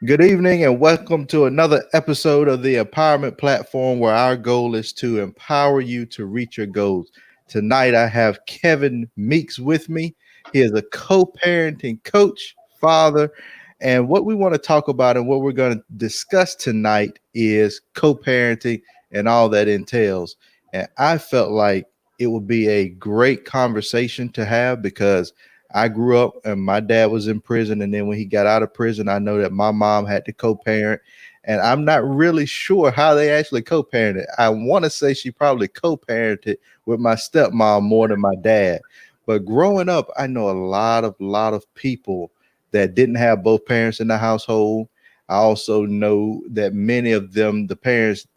Good evening, and welcome to another episode of the Empowerment Platform, where our goal is to empower you to reach your goals. Tonight, I have Kevin Meeks with me. He is a co parenting coach, father, and what we want to talk about and what we're going to discuss tonight is co parenting and all that entails. And I felt like it would be a great conversation to have because I grew up and my dad was in prison. And then when he got out of prison, I know that my mom had to co parent. And I'm not really sure how they actually co parented. I want to say she probably co parented with my stepmom more than my dad. But growing up, I know a lot of people that didn't have both parents in the household. I also know that many of them, the parents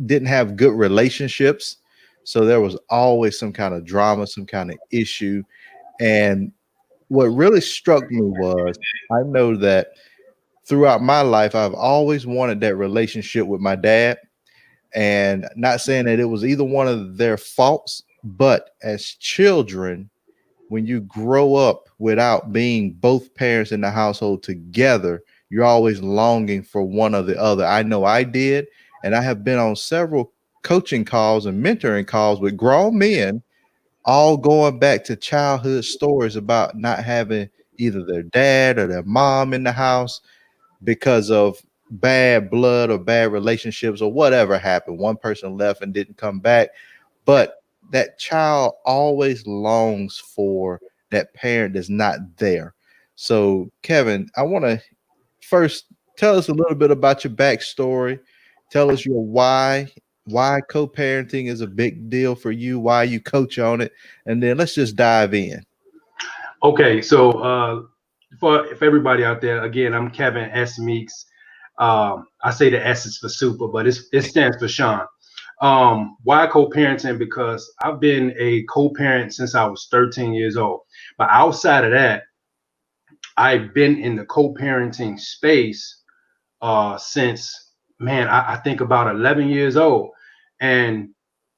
didn't have good relationships. So there was always some kind of drama, some kind of issue. And what really struck me was I know that throughout my life, I've always wanted that relationship with my dad. And not saying that it was either one of their faults, but as children, when you grow up without being both parents in the household together, you're always longing for one or the other. I know I did. And I have been on several coaching calls and mentoring calls with grown men all going back to childhood stories about not having either their dad or their mom in the house because of bad blood or bad relationships or whatever happened. One person left and didn't come back, but that child always longs for that parent that's not there. So, Kevin, I want to first tell us a little bit about your backstory. Tell us your why co-parenting is a big deal for you, why you coach on it, and then let's just dive in. Okay, so for everybody out there, again, I'm Kevin S. Meeks. I say the S is for super, but it stands for Sean. Why co-parenting? Because I've been a co-parent since I was 13 years old. But outside of that, I've been in the co-parenting space since, man, I think about 11 years old. And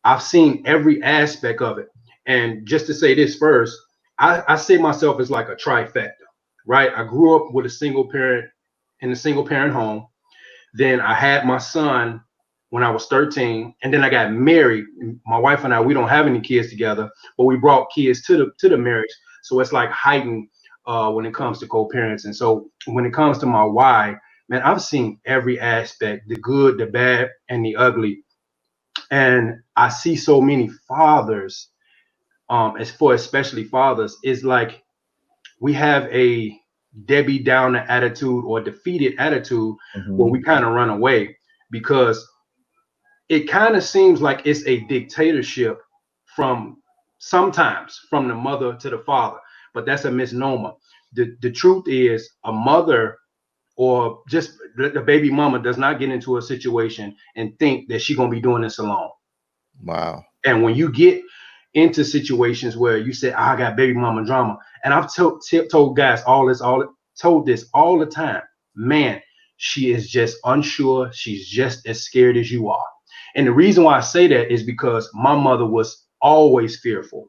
I've seen every aspect of it. And just to say this first, I see myself as like a trifecta, right? I grew up with a single parent in a single parent home. Then I had my son when I was 13, and then I got married. My wife and I, we don't have any kids together, but we brought kids to the marriage. So it's like heightened when it comes to co-parents. And so when it comes to my why, man, I've seen every aspect, the good, the bad, and the ugly. And I see so many fathers, as for especially fathers, is like we have a Debbie Downer attitude or defeated attitude where Mhm. we kind of run away because it kind of seems like it's a dictatorship from sometimes from the mother to the father, but that's a misnomer. The truth is a mother or just the baby mama does not get into a situation and think that she's gonna be doing this alone. Wow. And when you get into situations where you say, I got baby mama drama, and I've told guys told this all the time, man, she is just unsure. She's just as scared as you are. And the reason why I say that is because my mother was always fearful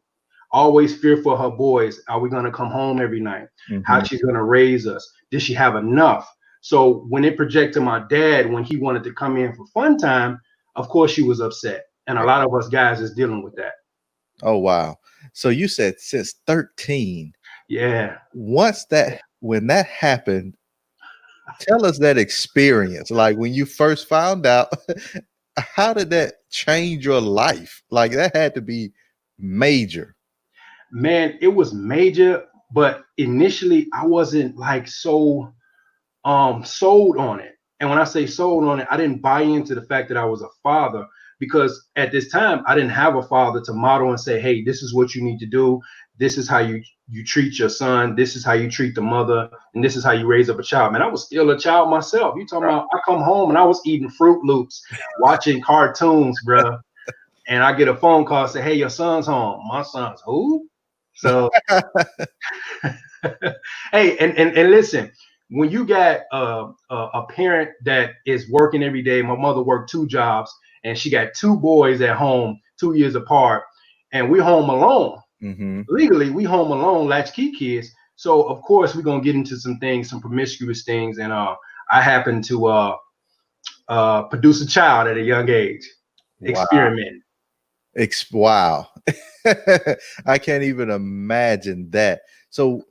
of her boys. Are we going to come home every night? How Mhm. she's going to raise us? Did she have enough? So when it projected to my dad, when he wanted to come in for fun time, of course she was upset. And a Right. lot of us guys is dealing with that. Oh, wow. So you said since 13. Yeah, Once that when that happened, tell us that experience. Like when you first found out, how did that change your life? Like that had to be major. man, it was major, but initially I wasn't like so sold on it. And when I say sold on it, I didn't buy into the fact that I was a father because at this time I didn't have a father to model and say, hey, this is what you need to do. This is how you treat your son. This is how you treat the mother, and this is how you raise up a child. Man, I was still a child myself. You talking about I come home and I was eating Fruit Loops, watching cartoons, bro. And I get a phone call say, hey, your son's home. My son's who? So hey, and listen, when you got a parent that is working every day, my mother worked two jobs, and she got two boys at home, 2 years apart, and we home alone. Mhm. Legally, we home alone, latchkey kids. So of course we're gonna get into some things, some promiscuous things, and I happened to produce a child at a young age. Wow. Experiment. Wow. I can't even imagine that. So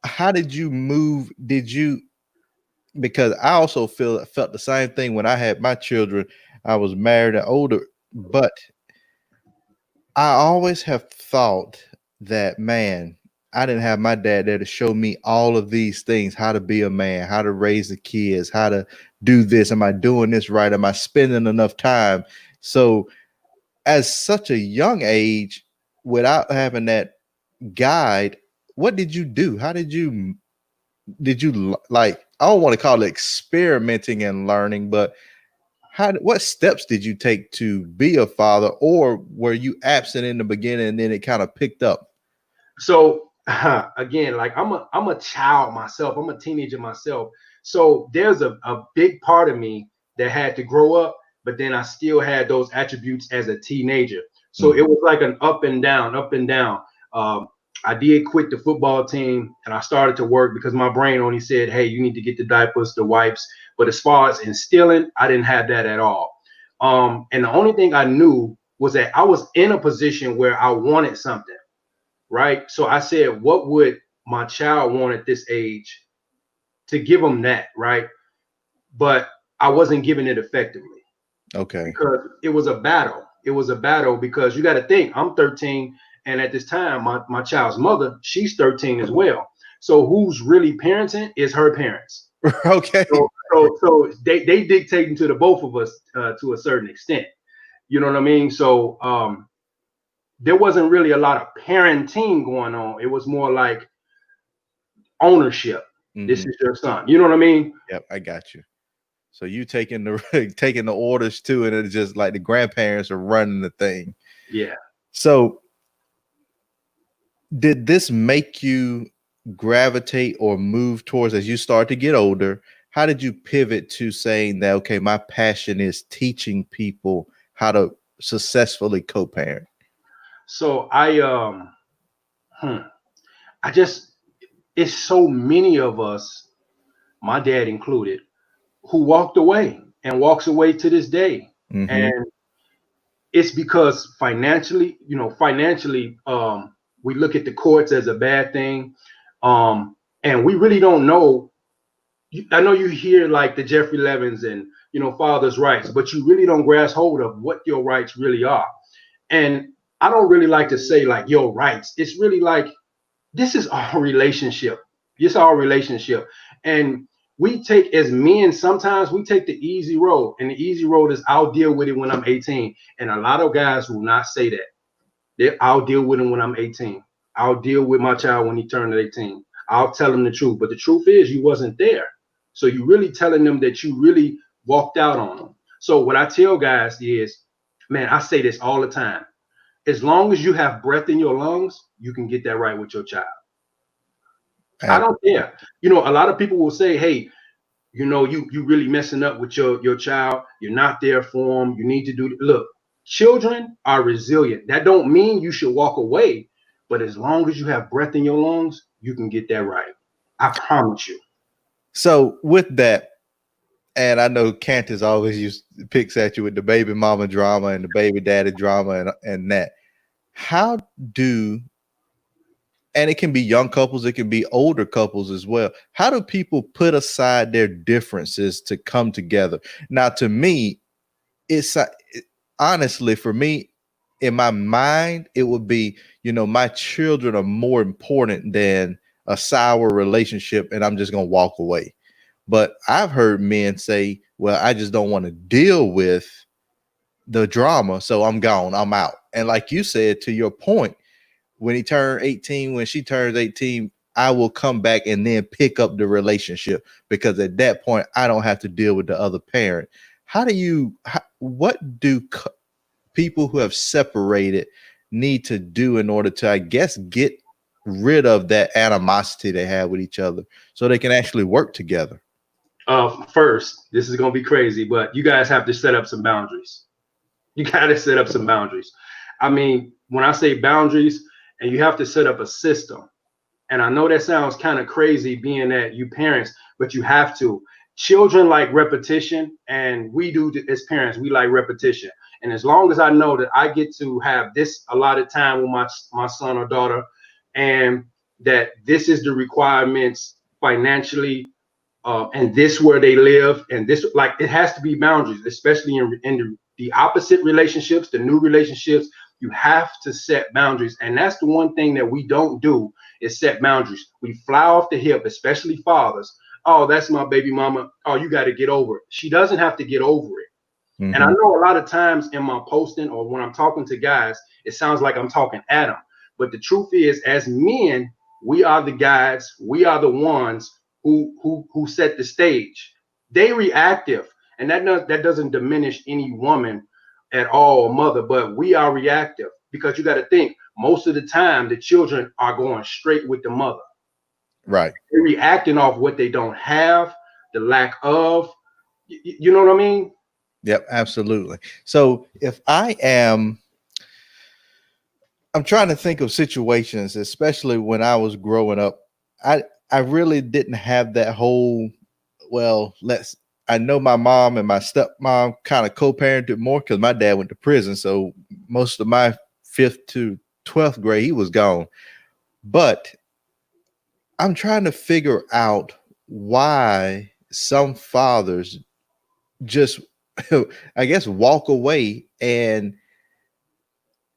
how did you move? Did you, because I also felt the same thing when I had my children. I was married and older, but I always have thought that, man, I didn't have my dad there to show me all of these things, how to be a man, how to raise the kids, how to do this. Am I doing this right? Am I spending enough time? So as such a young age, without having that guide, what did you do? How did you like, I don't want to call it experimenting and learning, but what steps did you take to be a father, or were you absent in the beginning and then it kind of picked up? So again, like I'm a child myself. I'm a teenager myself. So there's a big part of me that had to grow up, but then I still had those attributes as a teenager. So Mm. it was like an up and down, up and down. Um, I did quit the football team and I started to work because my brain only said, hey, you need to get the diapers, the wipes. But as far as instilling, I didn't have that at all. And the only thing I knew was that I was in a position where I wanted something, right? So I said, what would my child want at this age to give them that, right? But I wasn't giving it effectively Okay. because it was a battle. It was a battle because you got to think, I'm 13, and at this time, my child's mother, she's 13 as well. So who's really parenting is her parents. Okay. So they dictating to the both of us to a certain extent. You know what I mean? So there wasn't really a lot of parenting going on. It was more like ownership. This Hmm. is your son. You know what I mean? Yep, I got you. So you taking the taking the orders too, and it's just like the grandparents are running the thing. Yeah. So did this make you gravitate or move towards, as you start to get older, how did you pivot to saying that, okay, my passion is teaching people how to successfully co-parent? So hmm, I just it's so many of us, my dad included, who walked away and walks away to this day. Mm-hmm. And it's because financially, financially, we look at the courts as a bad thing. And we really don't know. I know you hear like the Jeffrey Levins and father's rights, but you really don't grasp hold of what your rights really are. And I don't really like to say like your rights. It's really like this is our relationship. It's our relationship. And we take, as men, sometimes we take the easy road. And the easy road is I'll deal with it when I'm 18. And a lot of guys will not say that. I'll deal with him when I'm 18. I'll deal with my child when he turns 18. I'll tell him the truth. But the truth is you wasn't there. So you really telling them that you really walked out on them. So what I tell guys is, man, I say this all the time. As long as you have breath in your lungs, you can get that right with your child. I don't care. A lot of people will say, hey, you really messing up with your child. You're not there for them. You need to do, look, children are resilient. That don't mean you should walk away, but as long as you have breath in your lungs, you can get that right. I promise you. So with that, and I know Cantus always picks at you with the baby mama drama and the baby daddy drama and that. How do, and it can be young couples, it can be older couples as well. How do people put aside their differences to come together? Now, to me, it's honestly, for me, in my mind, it would be, my children are more important than a sour relationship, and I'm just gonna walk away. But I've heard men say, well, I just don't want to deal with the drama, so I'm gone, I'm out. And like you said, to your point, when he turned 18, when she turns 18, I will come back and then pick up the relationship, because at that point I don't have to deal with the other parent. What do people who have separated need to do in order to, I guess, get rid of that animosity they have with each other so they can actually work together? First, this is gonna be crazy, but you guys have to set up some boundaries. You got to set up some boundaries. I mean, when I say boundaries, and you have to set up a system. And I know that sounds kind of crazy being that you parents, but you have to. children like repetition, and we do as parents, we like repetition. And as long as I know that I get to have this allotted time with my son or daughter, and that this is the requirements financially, and this where they live, and this, like, it has to be boundaries, especially in the opposite relationships, the new relationships. You have to set boundaries, and that's the one thing that we don't do, is set boundaries. We fly off the hip, especially fathers. Oh, that's my baby mama. Oh, you got to get over it. She doesn't have to get over it. And I Mm-hmm. know a lot of times in my posting or when I'm talking to guys, it sounds like I'm talking at them. But the truth is, as men, we are the guys, we are the ones who set the stage. They reactive, and that doesn't diminish any woman at all, or mother, but we are reactive, because you got to think, most of the time the children are going straight with the mother. Right. They're reacting off what they don't have, the lack of. You know what I mean? Yep, absolutely. So if I'm trying to think of situations, especially when I was growing up. I really didn't have that whole, well, I know my mom and my stepmom kind of co-parented more because my dad went to prison. So most of my 5th to 12th grade, he was gone. But I'm trying to figure out why some fathers just, I guess, walk away. And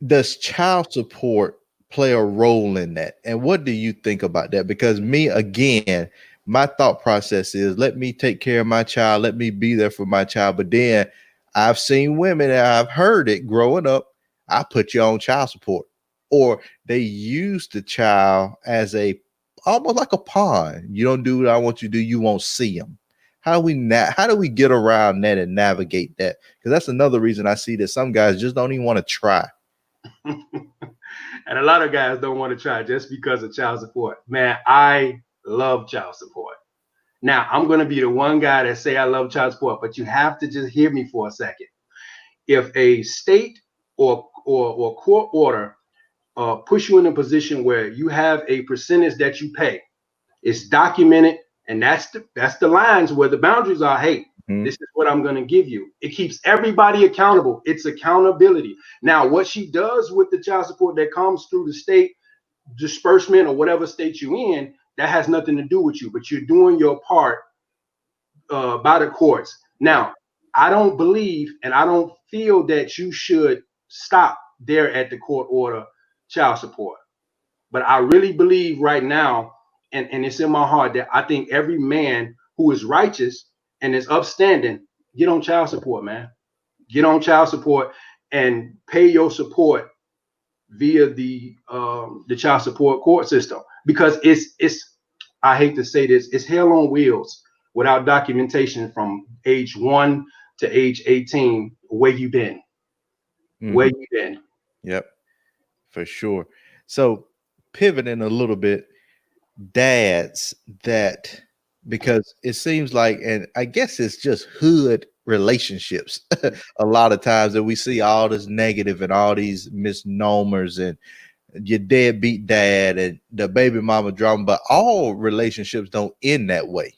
does child support play a role in that? And what do you think about that? Because me, again, my thought process is, let me take care of my child, let me be there for my child. But then I've seen women, and I've heard it growing up, I put you on child support. Or they use the child as a, almost like a pawn. You don't do what I want you to do, you won't see them. How do we get around that and navigate that? Because that's another reason I see that some guys just don't even want to try. And a lot of guys don't want to try just because of child support. Man, I love child support. Now, I'm going to be the one guy that say I love child support, but you have to just hear me for a second. If a state or court order push you in a position where you have a percentage that you pay, it's documented, and that's the lines where the boundaries are. Hey, Mhm. this is what I'm going to give you. It keeps everybody accountable. It's accountability. Now, what she does with the child support that comes through the state disbursement or whatever state you in, that has nothing to do with you. But you're doing your part by the courts. Right. Now, I don't believe and I don't feel that you should stop there at the court order child support. But I really believe right now, and it's in my heart, that I think every man who is righteous and is upstanding, get on child support, man. Get on child support and pay your support via the child support court system, because it's I hate to say this, it's hell on wheels without documentation from age 1 to age 18. Where you been? Where Mhm. you been? Yep, for sure. So pivoting a little bit, dads that, because it seems like, and I guess it's just hood relationships a lot of times that we see all this negative and all these misnomers and your deadbeat dad and the baby mama drama, but all relationships don't end that way.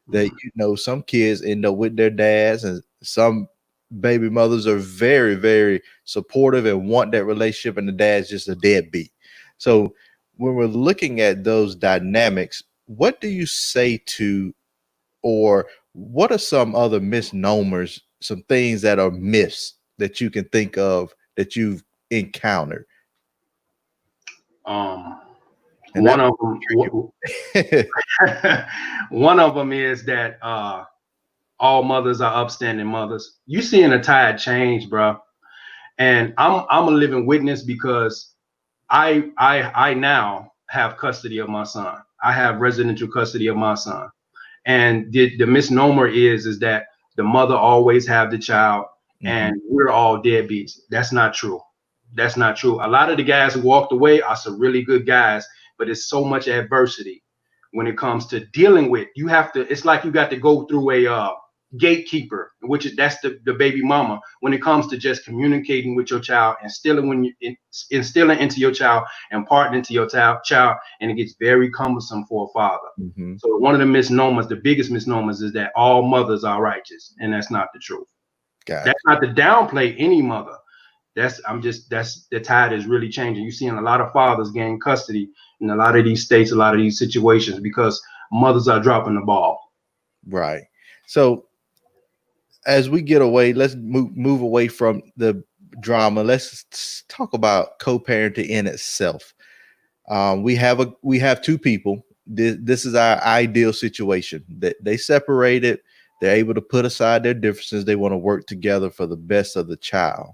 That, some kids end up with their dads, and some baby mothers are very, very supportive and want that relationship, and the dad's just a deadbeat. So when we're looking at those dynamics, what do you say to, or what are some other misnomers, some things that are myths that you can think of that you've encountered? Um, And one that's of them, tricky. one of them is that all mothers are upstanding mothers. You seeing a tide change, bro, and I'm a living witness, because I now have custody of my son. I have residential custody of my son. And the misnomer is that the mother always have the child Mhm. and we're all deadbeats. That's not true. That's not true. A lot of the guys who walked away are some really good guys, but it's so much adversity when it comes to dealing with. You have to. It's like you got to go through a gatekeeper, which is that's the baby mama when it comes to just communicating with your child, instilling instilling into your child, imparting into your child, and it gets very cumbersome for a father. Mm-hmm. So one of the misnomers, the biggest misnomers, is that all mothers are righteous, and that's not the truth. Got That's not to downplay any mother. That's the tide is really changing. You're seeing a lot of fathers gain custody in a lot of these states, a lot of these situations because mothers are dropping the ball. right. So as we get away, let's move away from the drama. Let's talk about co-parenting in itself. We have two people. This is our ideal situation. That they separated. They're able to put aside their differences. They want to work together for the best of the child.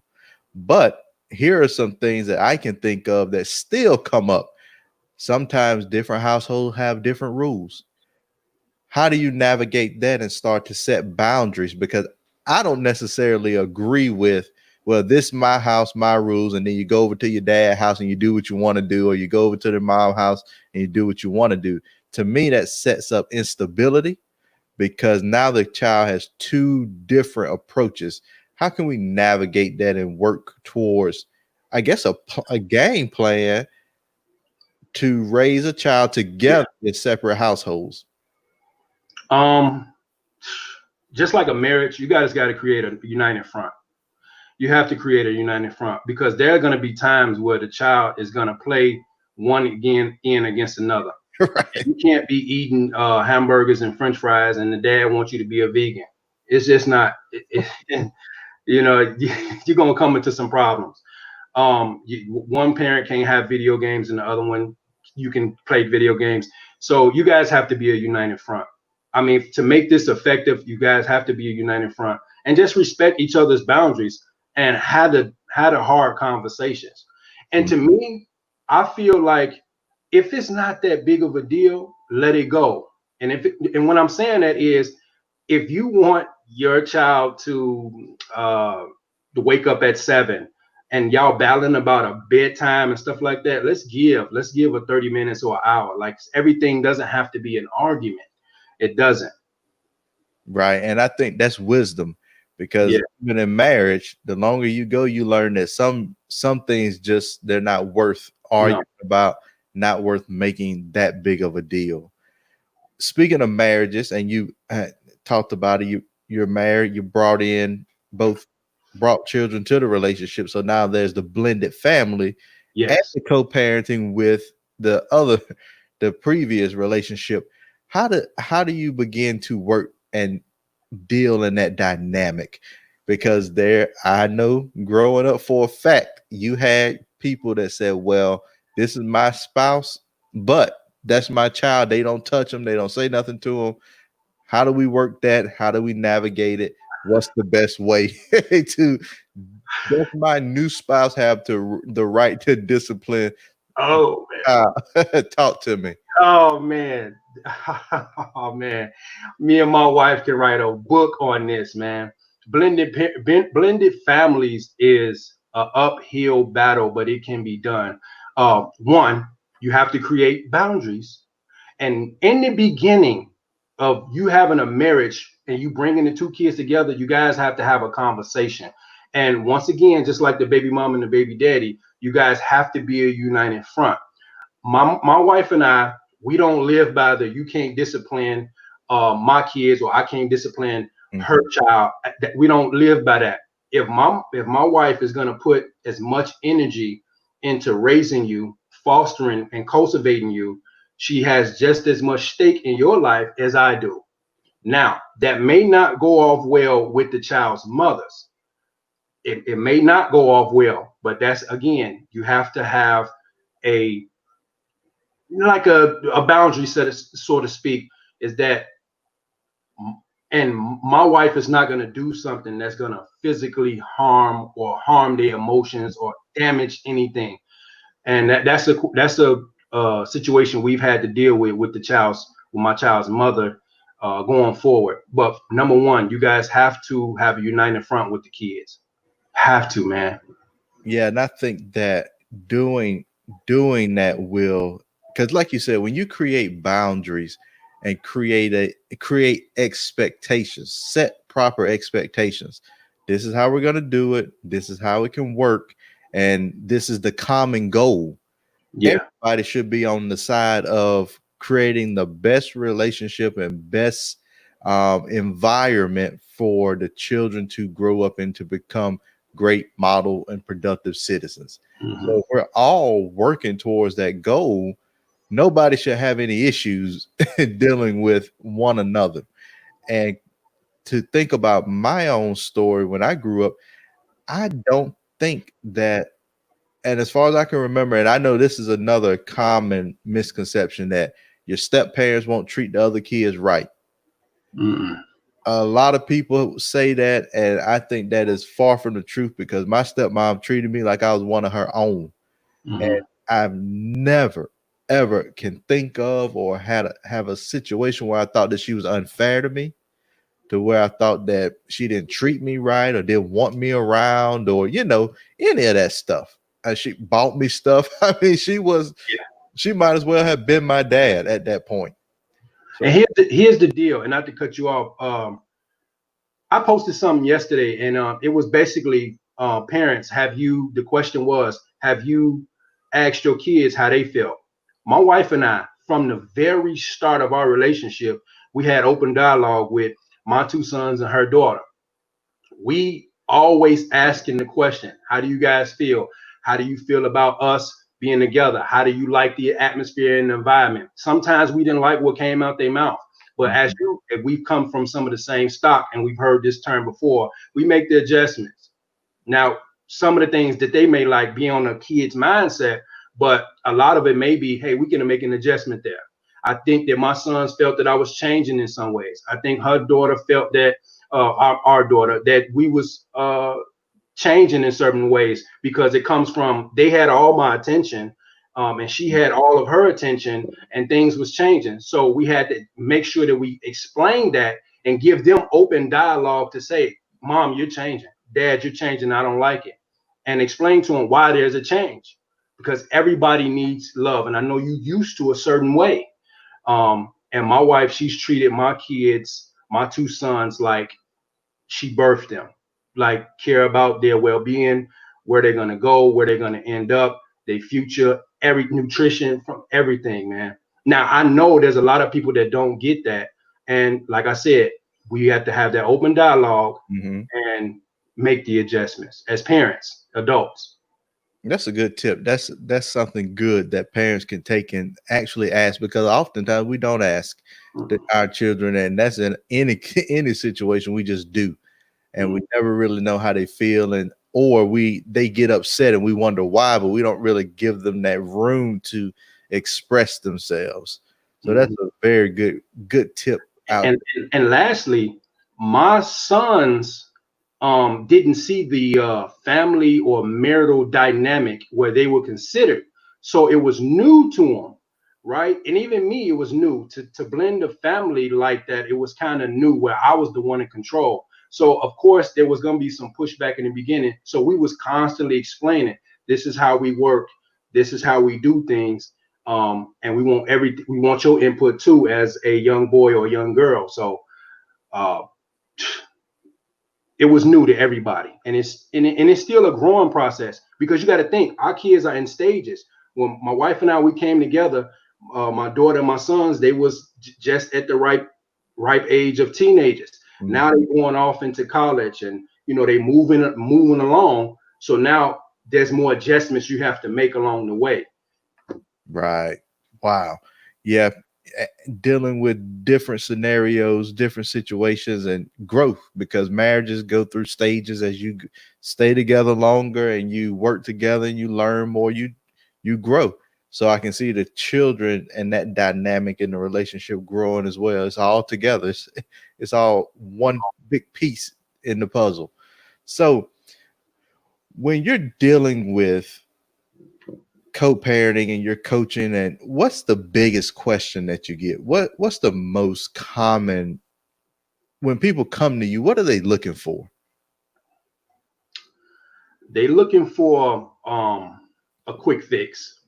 But here are some things that I can think of that still come up. Sometimes different households have different rules. How do you navigate that and start to set boundaries? Because I don't necessarily agree with, well, this is my house, my rules, and then you go over to your dad's house and you do what you want to do, or you go over to the mom's house and you do what you want to do. To me, that sets up instability because now the child has two different approaches. How can we navigate that and work towards, I guess, a game plan to raise a child Yeah. together in separate households? Um, just like a marriage, you guys got to create a united front. You have to create a united front because there are going to be times where the child is going to play one again in against another. Right. You can't be eating hamburgers and French fries, and the dad wants you to be a vegan. It's just not. You know, you're gonna come into some problems. One parent can't have video games, and the other one you can play video games. So you guys have to be a united front. I mean, to make this effective, you guys have to be a united front and just respect each other's boundaries and had a hard conversations. And to me, I feel like if it's not that big of a deal, let it go. And what I'm saying that is, if you want your child to wake up at 7 and y'all battling about a bedtime and stuff like that, let's give a 30 minutes or an hour. Like everything doesn't have to be an argument. It doesn't. Right. And I think that's wisdom because Yeah. even in marriage, the longer you go, you learn that some things just they're not worth No. arguing about, not worth making that big of a deal. Speaking of marriages, and you talked about it, you're married, you both brought children to the relationship. So now there's the blended family and Yes. the co-parenting with the previous relationship. How do you begin to work and deal in that dynamic? Because I know growing up for a fact, you had people that said, well, this is my spouse, but that's my child. They don't touch them. They don't say nothing to them. How do we work that? How do we navigate it? What's the best way to, does my new spouse have the right to discipline? Oh Talk to me. Oh man. Oh man. Me and my wife can write a book on this, man. Blended families is an uphill battle, but it can be done. One, you have to create boundaries. And in the beginning of you having a marriage and you bringing the two kids together, you guys have to have a conversation. And once again, just like the baby mom and the baby daddy, you guys have to be a united front. My wife and I, we don't live by the you can't discipline my kids or I can't discipline her Mhm. child. We don't live by that. If my wife is gonna put as much energy into raising you, fostering and cultivating you, she has just as much stake in your life as I do. Now, that may not go off well with the child's mothers. It may not go off well, but that's again, you have to have a like a boundary set, so to speak, is that, and my wife is not going to do something that's going to physically harm their emotions or damage anything. And that's a situation we've had to deal with my child's mother going forward. But number one, you guys have to have a united front with the kids. Have to, man. Yeah, and I think that doing doing that will, because like you said, when you create boundaries and create expectations, set proper expectations. This is how we're going to do it. This is how it can work. And this is the common goal. Yeah. Everybody should be on the side of creating the best relationship and best environment for the children to grow up and to become great model and productive citizens. Mm-hmm. So if we're all working towards that goal, nobody should have any issues dealing with one another. And to think about my own story when I grew up, I don't think that, and as far as I can remember, and I know this is another common misconception, that your step parents won't treat the other kids right. Mm-mm. A lot of people say that, and I think that is far from the truth, because my stepmom treated me like I was one of her own. Mm-hmm. And I've never ever can think of or have a situation where I thought that she was unfair to me, to where I thought that she didn't treat me right or didn't want me around, or any of that stuff. And she bought me stuff. I mean, she might as well have been my dad at that point. And So here's the deal, and not to cut you off. I posted something yesterday, and it was basically parents. The question was, have you asked your kids how they felt? My wife and I, from the very start of our relationship, we had open dialogue with my two sons and her daughter. We always asking the question, how do you guys feel? How do you feel about us being together? How do you like the atmosphere and the environment? Sometimes we didn't like what came out their mouth. But if we've come from some of the same stock and we've heard this term before, we make the adjustments. Now, some of the things that they may like be on a kid's mindset, but a lot of it may be, hey, we can make an adjustment there. I think that my sons felt that I was changing in some ways. I think her daughter felt that our daughter, that we was changing in certain ways, because it comes from, they had all my attention, and she had all of her attention, and things was changing. So we had to make sure that we explain that and give them open dialogue to say, Mom, you're changing. Dad, you're changing. I don't like it. And explain to them why there's a change, because everybody needs love. And I know you used to a certain way. And my wife, she's treated my kids, my two sons, like she birthed them, like care about their well-being, where they're gonna go, where they're gonna end up, their future, every nutrition, from everything, man. Now I know there's a lot of people that don't get that, and like I said, we have to have that open dialogue mhm. and make the adjustments as parents, adults. That's a good tip. That's something good that parents can take and actually ask, because oftentimes we don't ask our children, and that's in any any situation. We just do, and we never really know how they feel, and or they get upset and we wonder why, but we don't really give them that room to express themselves. So that's a very good tip out. And lastly, my sons didn't see the family or marital dynamic where they were considered. So it was new to them, right? And even me, it was new to blend a family like that. It was kind of new, where I was the one in control. So of course there was going to be some pushback in the beginning. So we was constantly explaining, this is how we work, this is how we do things. And we want your input too, as a young boy or a young girl. So uh, it was new to everybody, and it's still a growing process, because you got to think our kids are in stages. When my wife and I, we came together, my daughter and my sons, they was just at the ripe age of teenagers. Now they're going off into college, and they moving along. So now there's more adjustments you have to make along the way. Right. Wow. Yeah. Dealing with different scenarios, different situations, and growth, because marriages go through stages as you stay together longer and you work together and you learn more, you grow. So I can see the children and that dynamic in the relationship growing as well. It's all together. It's all one big piece in the puzzle. So when you're dealing with co-parenting and you're coaching, and what's the biggest question that you get? What's the most common when people come to you? What are they looking for? They looking for a quick fix.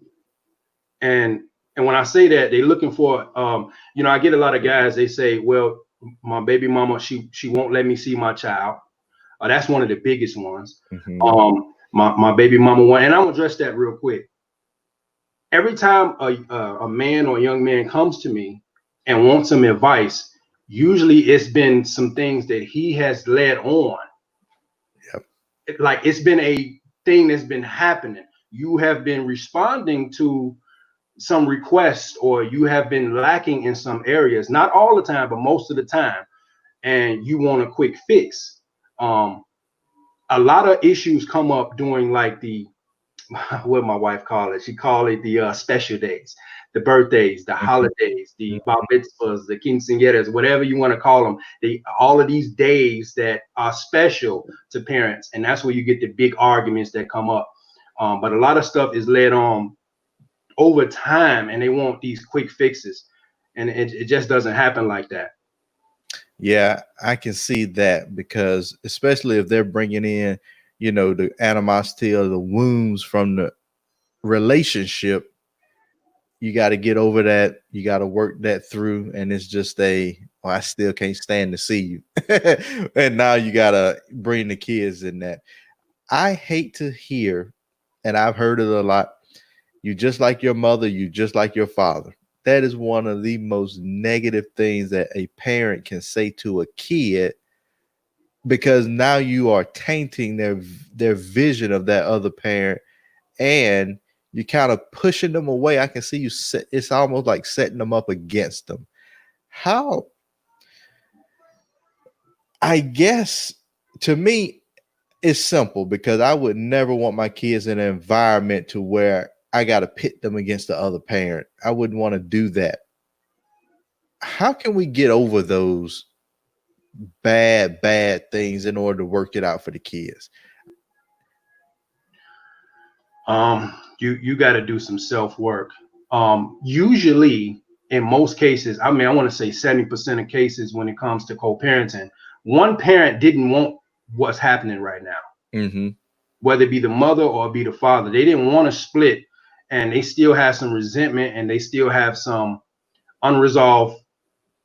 And when I say that, they looking for I get a lot of guys, they say, well, my baby mama, she won't let me see my child. That's one of the biggest ones. Mm-hmm. My baby mama one, and I'm gonna address that real quick. Every time a man or a young man comes to me and wants some advice, usually it's been some things that he has led on. Yep. Like it's been a thing that's been happening. You have been responding to some requests, or you have been lacking in some areas, not all the time, but most of the time, and you want a quick fix. Um, a lot of issues come up during like the what my wife call it. She call it the special days, the birthdays, the Mm-hmm. holidays, the bar mitzvahs, the quinceañeras, whatever you want to call them. All of these days that are special to parents, and that's where you get the big arguments that come up. But a lot of stuff is led on over time, and they want these quick fixes, and it just doesn't happen like that. Yeah, I can see that because especially if they're bringing in, the animosity or the wounds from the relationship, you got to get over that. You got to work that through. And it's just I still can't stand to see you. And now you got to bring the kids in that. I hate to hear, and I've heard it a lot. You just like your mother, you just like your father. That is one of the most negative things that a parent can say to a kid, because now you are tainting their vision of that other parent, and you're kind of pushing them away. I can see it's almost like setting them up against them. How, I guess, to me, it's simple, because I would never want my kids in an environment to where I got to pit them against the other parent. I wouldn't want to do that. How can we get over those bad things in order to work it out for the kids? You got to do some self work. Usually, in most cases, I mean, I want to say 70% of cases when it comes to co-parenting, one parent didn't want what's happening right now, Mm-hmm. whether it be the mother or be the father. They didn't want to split, and they still have some resentment, and they still have some unresolved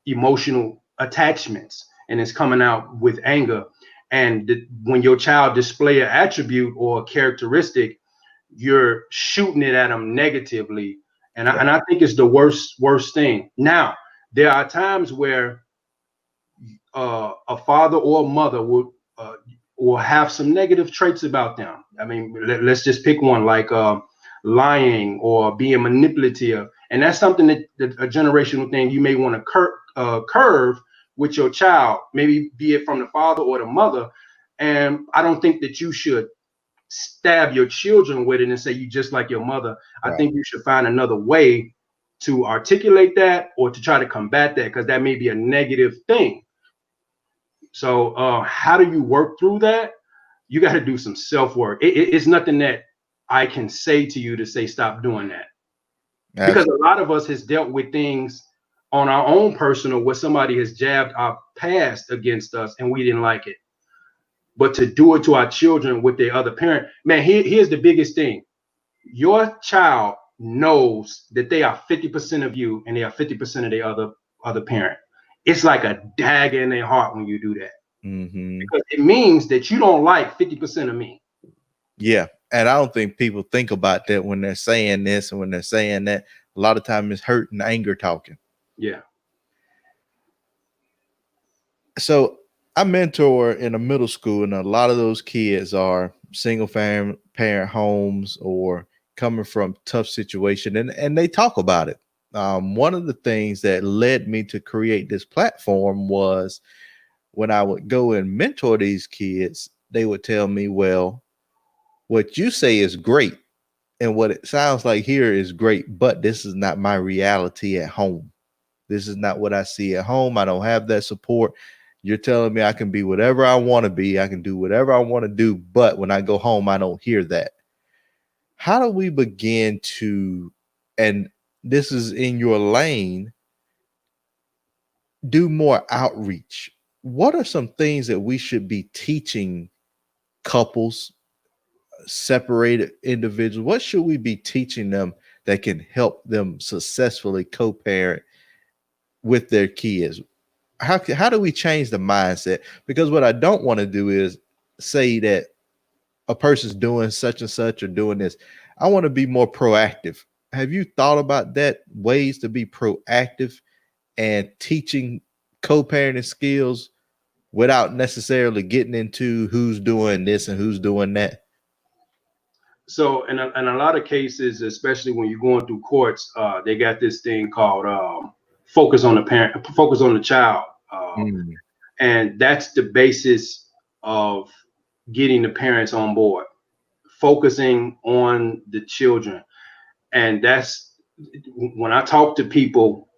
emotional attachments, and it's coming out with anger. And when your child display an attribute or a characteristic, you're shooting it at them negatively, and I think it's the worst thing. Now, there are times where a father or a mother will have some negative traits about them. I mean, let's just pick one, like lying or being manipulative, and that's something that a generational thing you may want to curve with your child, maybe be it from the father or the mother. And I don't think that you should stab your children with it and say you just like your mother. I Right. think you should find another way to articulate that or to try to combat that, because that may be a negative thing. So how do you work through that? You got to do some self work. It's nothing that I can say to you to say stop doing that, because Absolutely. a lot of us has dealt with things on our own personal where somebody has jabbed our past against us and we didn't like it. But to do it to our children with their other parent, man, here's the biggest thing. Your child knows that they are 50% of you and they are 50% of their other parent. It's like a dagger in their heart when you do that, Mm-hmm. because it means that you don't like 50% of me. Yeah. And I don't think people think about that when they're saying this and when they're saying that. A lot of time it's hurt and anger talking. Yeah. So I mentor in a middle school, and a lot of those kids are single parent homes or coming from tough situation, and they talk about it. One of the things that led me to create this platform was when I would go and mentor these kids, they would tell me, well, what you say is great, and what it sounds like here is great, but this is not my reality at home. This is not what I see at home. I don't have that support. You're telling me I can be whatever I want to be. I can do whatever I want to do. But when I go home, I don't hear that. How do we begin to, and this is in your lane, do more outreach? What are some things that we should be teaching couples, separated individuals? What should we be teaching them that can help them successfully co parent with their kids? how do we change the mindset? Because what I don't want to do is say that a person's doing such and such or doing this. I want to be more proactive. Have you thought about that, ways to be proactive and teaching co-parenting skills without necessarily getting into who's doing this and who's doing that? So in a lot of cases, especially when you're going through courts, they got this thing called focus on the parent, focus on the child, Mm. and that's the basis of getting the parents on board, focusing on the children. And that's when I talk to people,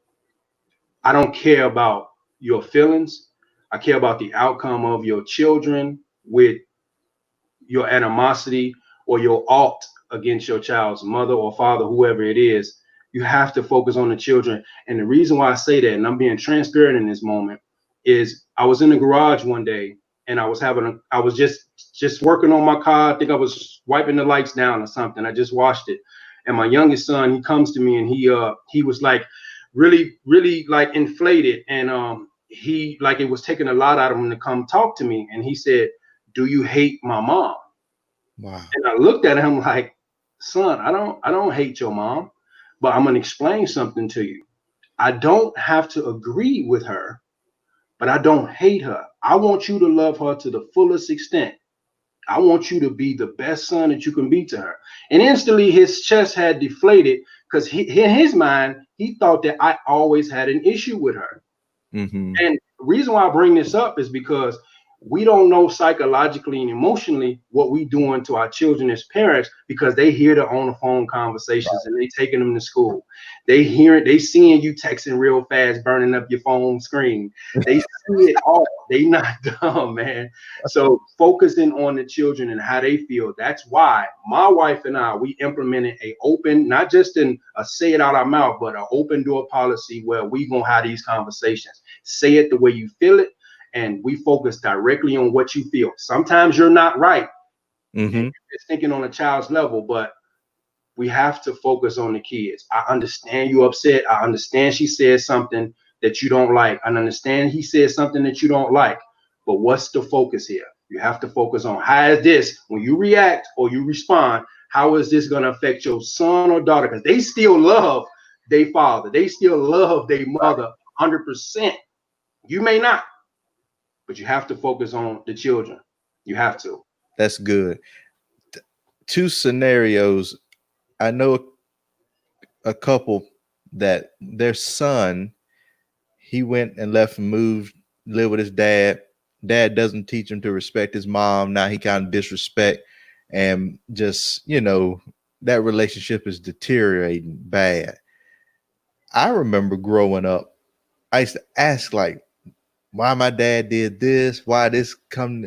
I don't care about your feelings. I care about the outcome of your children with your animosity or your alt against your child's mother or father, whoever it is. You have to focus on the children. And the reason why I say that, and I'm being transparent in this moment, is I was in the garage one day and I was just working on my car. I think I was wiping the lights down or something. I just washed it. And my youngest son, he comes to me and he was like really like inflated. And he like it was taking a lot out of him to come talk to me. And he said, "Do you hate my mom?" Wow. And I looked at him like, "Son, I don't hate your mom, but I'm gonna explain something to you. I don't have to agree with her, but I don't hate her. I want you to love her to the fullest extent. I want you to be the best son that you can be to her." And instantly his chest had deflated because in his mind, he thought that I always had an issue with her. Mm-hmm. And the reason why I bring this up is because we don't know psychologically and emotionally what we doing to our children as parents because they hear the on the phone conversations and they taking them to school. They seeing you texting real fast, burning up your phone screen. They see it all. They not dumb, man. So focusing on the children and how they feel. That's why my wife and I, we implemented a open, not just in a say it out our mouth, but an open door policy where we gonna have these conversations. Say it the way you feel it, and we focus directly on what you feel. Sometimes you're not right, and Mm-hmm. you're just thinking on a child's level, but we have to focus on the kids. I understand you upset. I understand she said something that you don't like. I understand he said something that you don't like. But what's the focus here? You have to focus on how is this, when you react or you respond, how is this going to affect your son or daughter? Because they still love their father. They still love their mother 100%. You may not, but you have to focus on the children. You have to. That's good. Two scenarios. I know a couple that their son, he went and left and moved, live with his dad. Dad doesn't teach him to respect his mom. Now he kind of disrespect and just, that relationship is deteriorating bad. I remember growing up, I used to ask like, why my dad did this, why this come.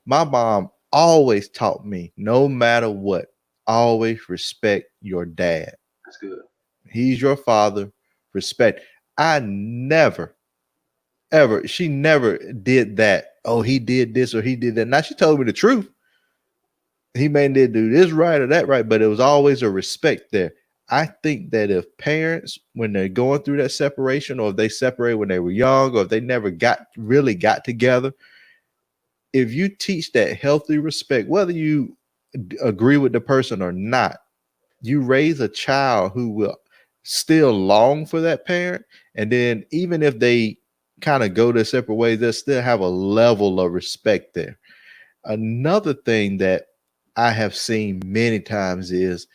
My mom always taught me, no matter what, always respect your dad. That's good. He's your father. Respect. I never, ever, she never did that. Oh, he did this or he did that. Now she told me the truth. He may did do this right or that right, but it was always a respect there. I think that if parents, when they're going through that separation, or if they separate when they were young, or if they never got together, if you teach that healthy respect, whether you agree with the person or not, you raise a child who will still long for that parent. And then even if they kind of go their separate ways, they'll still have a level of respect there. Another thing that I have seen many times is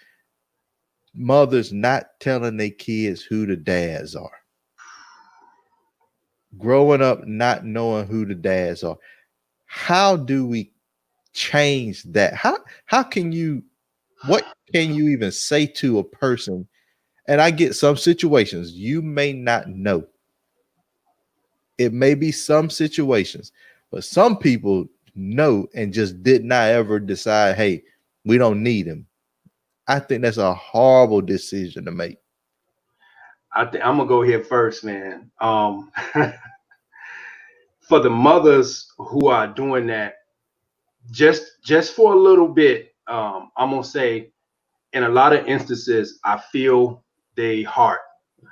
mothers not telling their kids who the dads are. Growing up not knowing who the dads are. How do we change that? How can you, what can you even say to a person? And I get some situations you may not know. It may be some situations, but some people know and just did not ever decide, hey, we don't need him. I think that's a horrible decision to make. I think I'm gonna go here first, man. For the mothers who are doing that, just for a little bit, I'm gonna say in a lot of instances, I feel they heart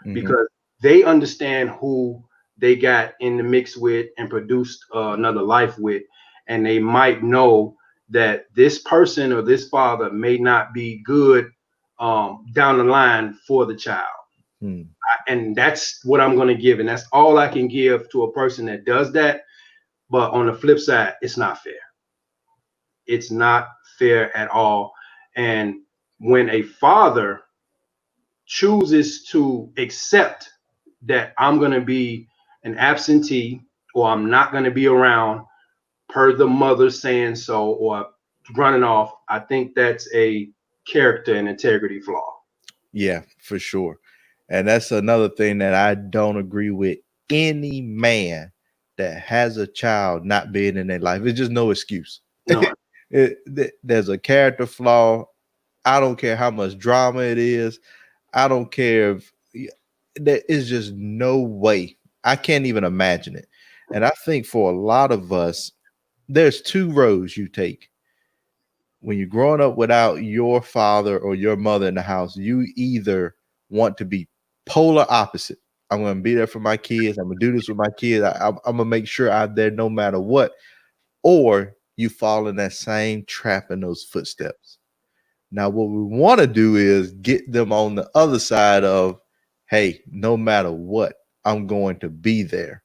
Mm-hmm. because they understand who they got in the mix with and produced another life with, and they might know that this person or this father may not be good down the line for the child. Hmm. And that's what I'm going to give, and that's all I can give to a person that does that. But on the flip side, it's not fair. It's not fair at all. And when a father chooses to accept that I'm going to be an absentee or I'm not going to be around per the mother saying so or running off, I think that's a character and integrity flaw. Yeah, for sure. And that's another thing that I don't agree with any man that has a child not being in their life. It's just no excuse. No. There's a character flaw. I don't care how much drama it is. I don't care if there is just no way. I can't even imagine it. And I think for a lot of us, there's two roads you take. When you're growing up without your father or your mother in the house, you either want to be polar opposite. I'm going to be there for my kids. I'm going to do this with my kids. I'm going to make sure I'm there no matter what. Or you fall in that same trap in those footsteps. Now, what we want to do is get them on the other side of, hey, no matter what, I'm going to be there.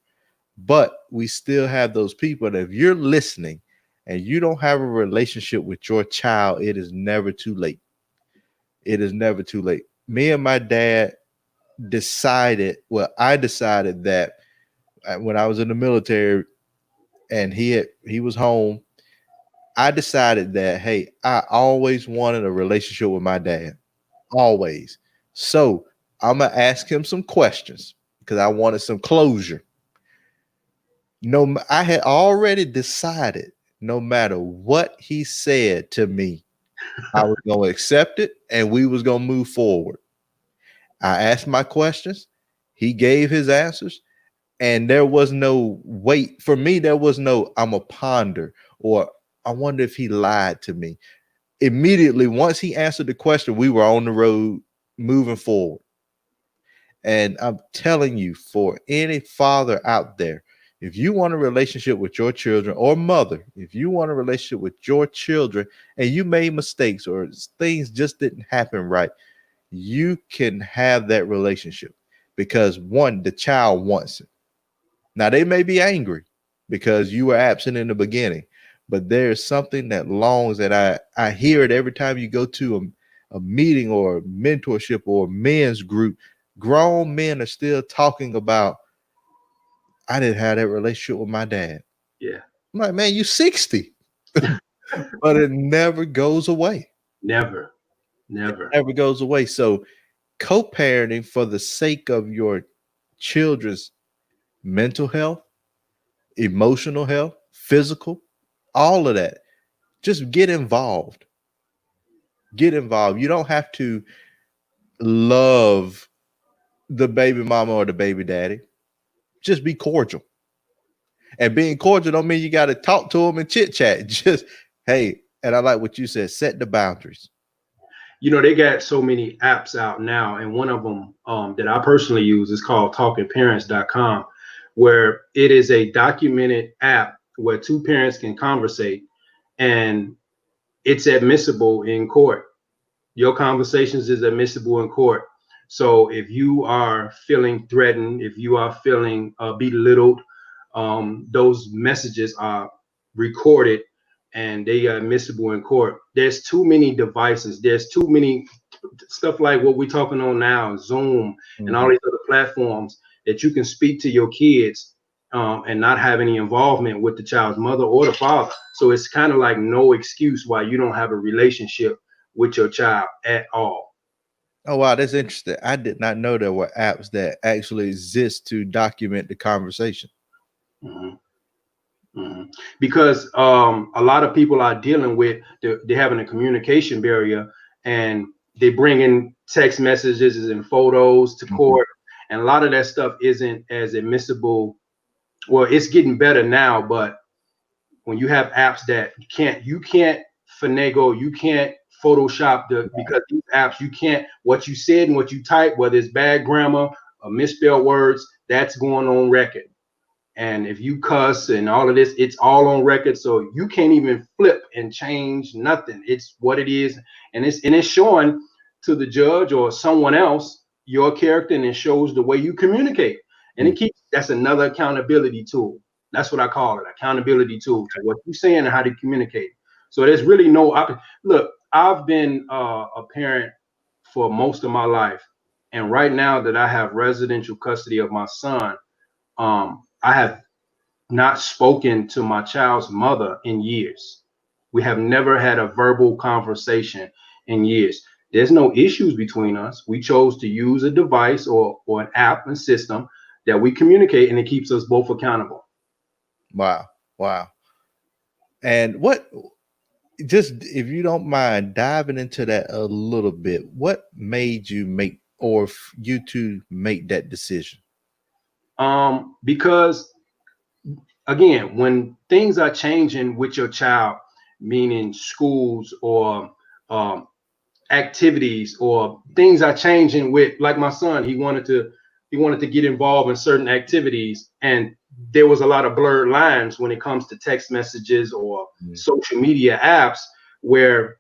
But we still have those people that if you're listening and you don't have a relationship with your child, it is never too late. It is never too late. Me and my dad I decided that when I was in the military and he was home, I decided that, hey, I always wanted a relationship with my dad. Always. So I'm going to ask him some questions because I wanted some closure. No, I had already decided no matter what he said to me, I was going to accept it and we was going to move forward. I asked my questions. He gave his answers and there was no wait. For me, there was no, I'm a ponder or I wonder if he lied to me. Immediately, once he answered the question, we were on the road moving forward. And I'm telling you, for any father out there, if you want a relationship with your children or mother, if you want a relationship with your children and you made mistakes or things just didn't happen right, you can have that relationship because one, the child wants it. Now they may be angry because you were absent in the beginning, but there's something that longs that I hear it every time you go to a meeting or a mentorship or a men's group. Grown men are still talking about, I didn't have that relationship with my dad. Yeah. I'm like, man, you 60. But it never goes away. Never. It Never. never goes away. So co-parenting for the sake of your children's mental health, emotional health, physical, all of that. Just get involved. Get involved. You don't have to love the baby mama or the baby daddy. Just be cordial. And being cordial don't mean you got to talk to them and chit chat. Just, hey, and I like what you said, set the boundaries. You know, they got so many apps out now, and one of them that I personally use is called talkingparents.com, where it is a documented app where two parents can conversate, and it's admissible in court. Your conversations is admissible in court. So if you are feeling threatened, if you are feeling belittled, those messages are recorded and they are admissible in court. There's too many devices. There's too many stuff like what we're talking on now, Zoom and all these other platforms that you can speak to your kids and not have any involvement with the child's mother or the father. So it's kind of like no excuse why you don't have a relationship with your child at all. Oh, wow. That's interesting. I did not know there were apps that actually exist to document the conversation. Mhm. Because a lot of people are dealing with they're having a communication barrier and they bring in text messages and photos to court, and a lot of that stuff isn't as admissible. Well, it's getting better now, but when you have apps that you can't finagle, you can't Photoshop because these apps you can't, what you said and what you type, whether it's bad grammar or misspelled words, that's going on record. And if you cuss and all of this, it's all on record. So you can't even flip and change nothing. It's what it is. And it's showing to the judge or someone else your character, and it shows the way you communicate. And Mm. it keeps that's another accountability tool. That's what I call it, accountability tool to what you're saying and how to communicate. So there's really no look, I've been a parent for most of my life. And right now that I have residential custody of my son, I have not spoken to my child's mother in years. We have never had a verbal conversation in years. There's no issues between us. We chose to use a device or an app and system that we communicate, and it keeps us both accountable. Wow. Wow. And what, just if you don't mind diving into that a little bit, what made you make, or you two make that decision? Because again, when things are changing with your child, meaning schools or um, activities or things are changing with, like my son, he wanted to get involved in certain activities, and there was a lot of blurred lines when it comes to text messages or Mm. social media apps, where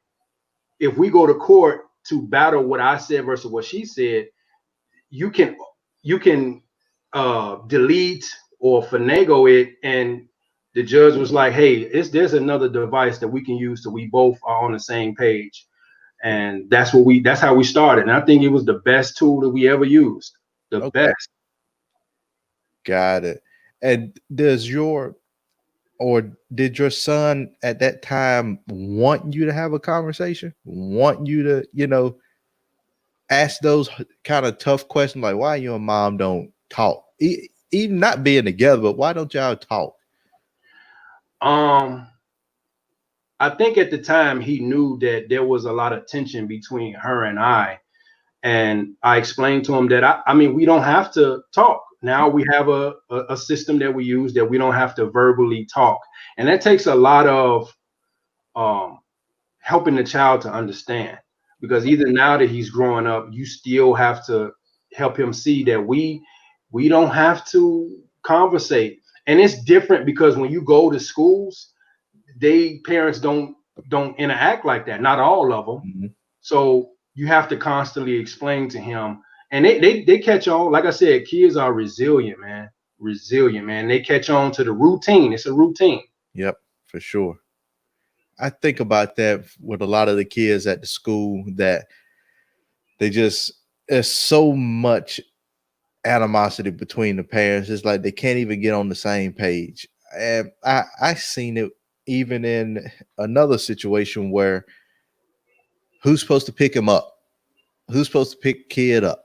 if we go to court to battle what I said versus what she said, you can you can delete or finagle it. And the judge was like, hey, there's another device that we can use so we both are on the same page. And that's how we started. And I think it was the best tool that we ever used. The Okay. best. Got it. And did your son at that time want you to have a conversation? Want you to, ask those kind of tough questions like why you and mom don't talk? Even not being together, but why don't y'all talk? um I think at the time he knew that there was a lot of tension between her and and I explained to him that I mean, we don't have to talk. Now we have a system that we use that we don't have to verbally talk. And that takes a lot of um helping the child to understand, because either now that he's growing up, you still have to help him see that we don't have to conversate. And it's different because when you go to schools, they parents don't interact like that, not all of them. Mhm. So you have to constantly explain to him, and they catch on. Like I said, kids are resilient, man. Resilient, man. They catch on to the routine. It's a routine. Yep, for sure. I think about that with a lot of the kids at the school that they just, there's so much animosity between the parents. It's like they can't even get on the same page. And I seen it even in another situation where who's supposed to pick him up? Who's supposed to pick kid up?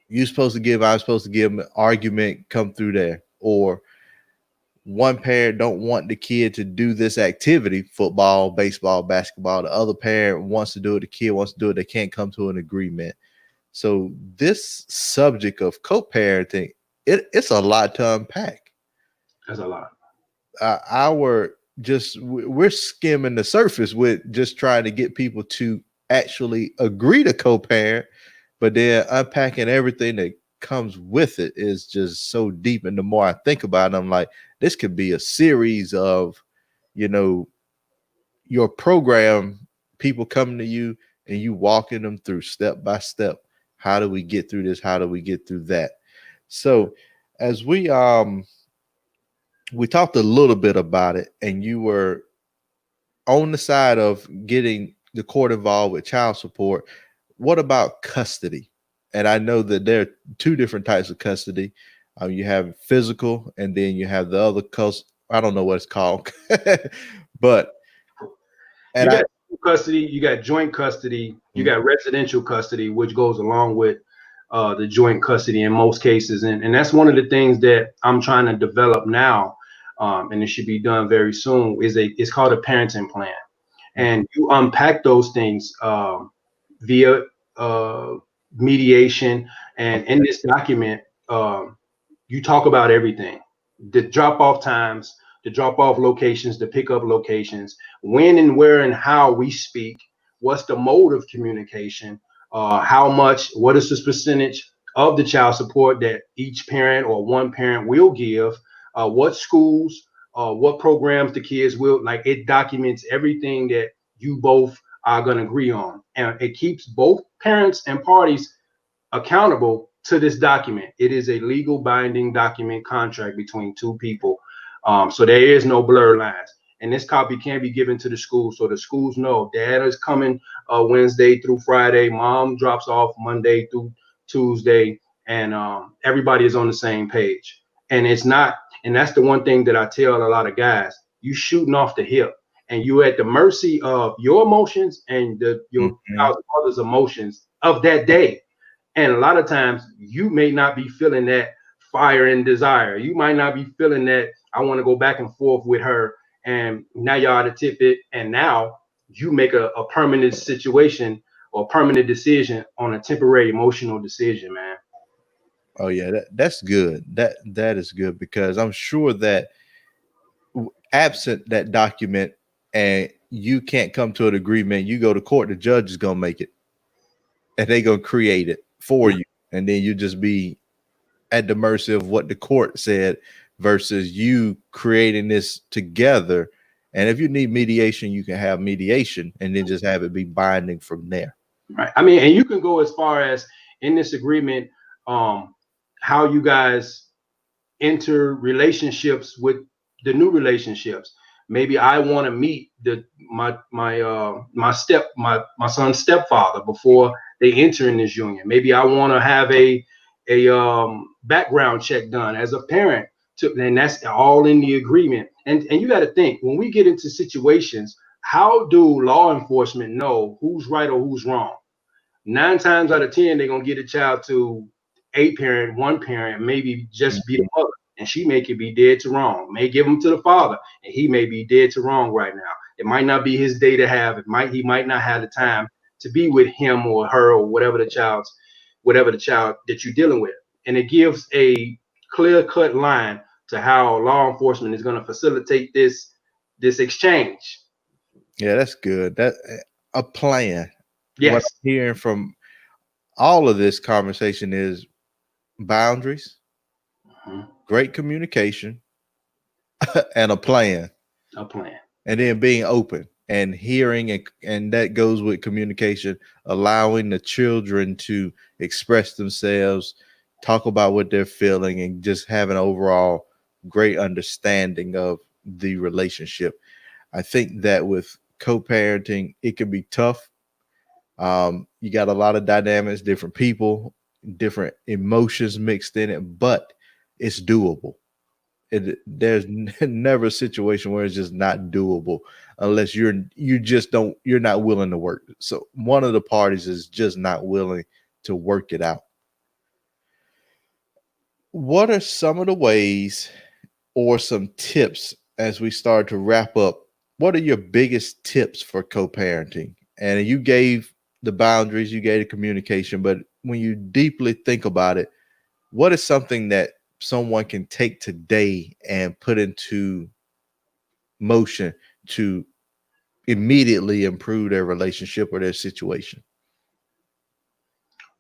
You supposed to give, I'm supposed to give them an argument come through there. Or one parent don't want the kid to do this activity, football, baseball, basketball. The other parent wants to do it, the kid wants to do it. They can't come to an agreement. So this subject of co-parenting, it's a lot to unpack. That's a lot. Our just we're skimming the surface with just trying to get people to actually agree to co-parent, but then unpacking everything that comes with it is just so deep. And the more I think about it, I'm like, this could be a series of, you know, your program, people coming to you and you walking them through step by step. How do we get through this? How do we get through that? So as we talked a little bit about it, and you were on the side of getting the court involved with child support. What about custody? And I know that there are two different types of custody. You have physical, and then you have the other I don't know what it's called, but You and I got custody, you got joint custody, you mm, got residential custody, which goes along with the joint custody in most cases. And that's one of the things that I'm trying to develop now, and it should be done very soon. It's called a parenting plan, mm, and you unpack those things via uh, mediation. And in okay, this document, you talk about everything: the drop off times, the drop off locations, the pickup locations, when and where and how we speak, what's the mode of communication, how much, what is the percentage of the child support that each parent or one parent will give, what schools, what programs the kids will like. It documents everything that you both are going to agree on, and it keeps both parents and parties accountable to this document. It is a legal binding document contract between two people. So there is no blur lines. And this copy can be given to the school so the schools know dad is coming Wednesday through Friday, mom drops off Monday through Tuesday, and everybody is on the same page. And it's not, and that's the one thing that I tell a lot of guys: you shooting off the hip, and you at the mercy of your emotions and your Mhm. child's mother's emotions of that day. And a lot of times you may not be feeling that fire and desire. You might not be feeling that I want to go back and forth with her. And now y'all to tip it. And now you make a permanent situation or permanent decision on a temporary emotional decision, man. Oh yeah, that's good. That is good because I'm sure that absent that document and you can't come to an agreement, you go to court, the judge is gonna make it and they gonna create it for you, and then you just be at the mercy of what the court said versus you creating this together. And if you need mediation, you can have mediation and then just have it be binding from there. Right. I mean, and you can go as far as in this agreement, um, how you guys enter relationships with the new relationships. Maybe I want to meet my son's stepfather before they enter in this union. Maybe I want to have a background check done as a parent. And that's all in the agreement. And you got to think when we get into situations, how do law enforcement know who's right or who's wrong? 9 times out of 10, they're gonna get a child to a parent, one parent, maybe just be the Mhm. mother, and she may could be dead to wrong. May give him to the father, and he may be dead to wrong right now. It might not be his day to have. He might not have the time to be with him or her or whatever the child that you're dealing with. And it gives a clear cut line to how law enforcement is going to facilitate this exchange. Yeah, that's good. That a plan. What Yes. I'm hearing from all of this conversation is boundaries, Mhm. great communication, and a plan, A plan. and then being open and hearing, and that goes with communication, allowing the children to express themselves, talk about what they're feeling, and just have an overall great understanding of the relationship. I think that with co-parenting, it can be tough. You got a lot of dynamics, different people, different emotions mixed in it, but it's doable. There's never a situation where it's just not doable unless you're not willing to work. So one of the parties is just not willing to work it out. What are some of the ways or some tips as we start to wrap up? What are your biggest tips for co-parenting? And you gave the boundaries, you gave the communication, but when you deeply think about it, what is something that someone can take today and put into motion to immediately improve their relationship or their situation?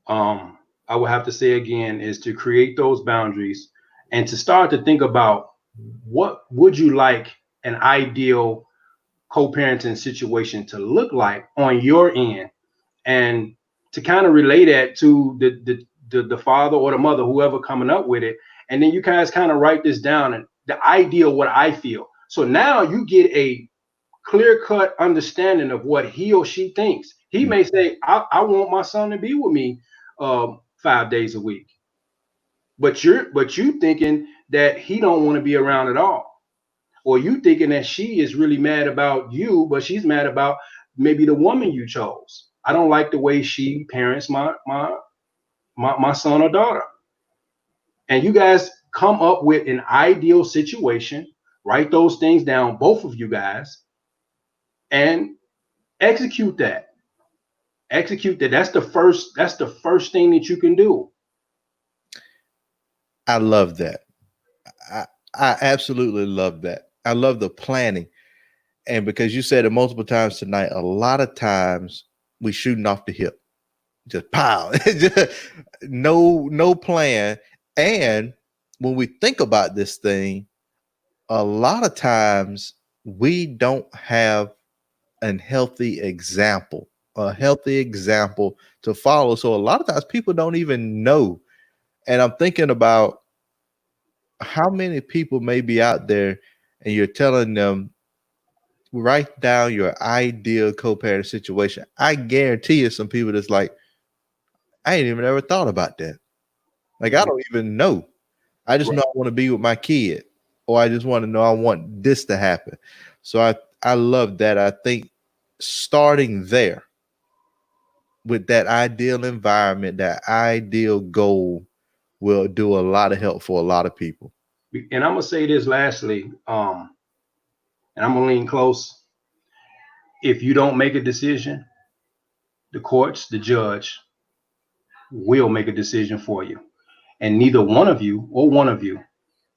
um, I would have to say again is to create those boundaries and to start to think about what would you like an ideal co-parenting situation to look like on your end, and to kind of relay that to the father or the mother, whoever coming up with it, and then you guys kind of write this down and the ideal what I feel. So now you get a clear cut understanding of what he or she thinks. He may say, I want my son to be with me 5 days a week, but you thinking that he don't want to be around at all, or you thinking that she is really mad about you, but she's mad about maybe the woman you chose. I don't like the way she parents my son or daughter. And you guys come up with an ideal situation, write those things down, both of you guys, and execute that. Execute that. That's the first thing that you can do. I love that. I, I absolutely love that. I love the planning. And because you said it multiple times tonight, a lot of times we shooting off the hip. just pow. No plan. And when we think about this thing, a lot of times we don't have a healthy example to follow. So a lot of times people don't even know. And I'm thinking about how many people may be out there and you're telling them, write down your ideal co-parent situation. I guarantee you some people that's like, I ain't even ever thought about that. Like, I don't even know. I just know I want to be with my kid, or I just want to know I want this to happen. So I love that. I think starting there with that ideal environment, that ideal goal will do a lot of help for a lot of people. And I'm gonna say this lastly, and I'm gonna lean close. If you don't make a decision, the courts, the judge, will make a decision for you. And neither one of you or one of you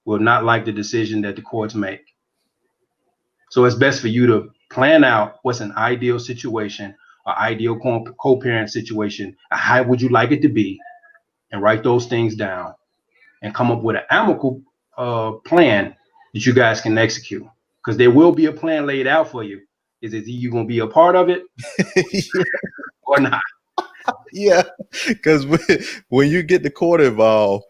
will not like the decision that the courts make. So it's best for you to plan out what's an ideal situation, an ideal co-parent situation, how would you like it to be, and write those things down and come up with an amicable plan that you guys can execute. Because there will be a plan laid out for you. Is it you gonna be a part of it or not? Yeah, because when you get the court involved,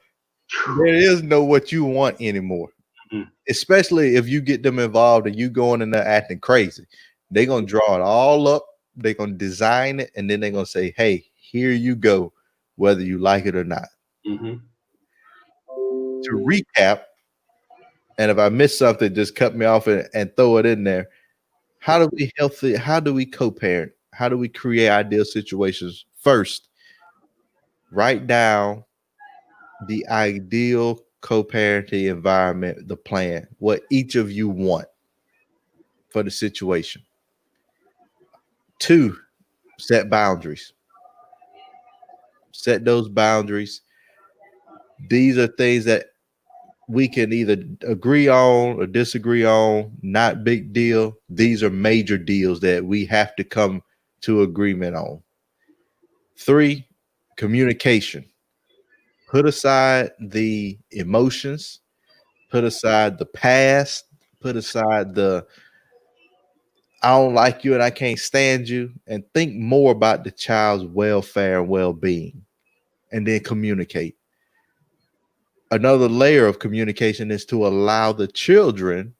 there is no what you want anymore. Mhm. Especially if you get them involved and you going in there acting crazy. They're gonna draw it all up, they're gonna design it, and then they're gonna say, hey, here you go, whether you like it or not. Mhm. To recap, and if I miss something, just cut me off and throw it in there. How do we co-parent? How do we create ideal situations? First, write down the ideal co-parenting environment, the plan, what each of you want for the situation. Two, set boundaries. Set those boundaries. These are things that we can either agree on or disagree on, not big deal. These are major deals that we have to come to agreement on. Three, communication. Put aside the emotions, put aside the past, put aside the I don't like you and I can't stand you, and think more about the child's welfare and well-being, and then communicate. Another layer of communication is to allow the children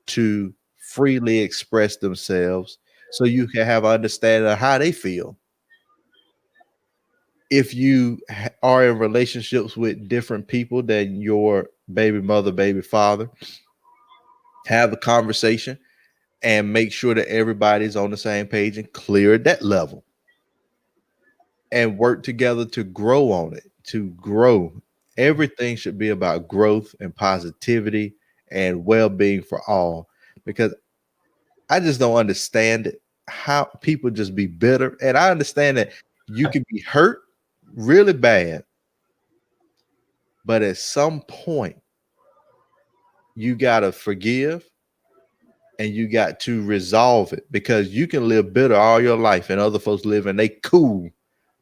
to freely express themselves so you can have understanding of how they feel. If you are in relationships with different people than your baby mother, baby father, have a conversation and make sure that everybody's on the same page and clear at that level, and work together to grow on it, to grow. Everything should be about growth and positivity and well-being for all, because I just don't understand it, how people just be bitter. And I understand that you can be hurt really bad, but at some point you got to forgive and you got to resolve it, because you can live bitter all your life and other folks live and they cool.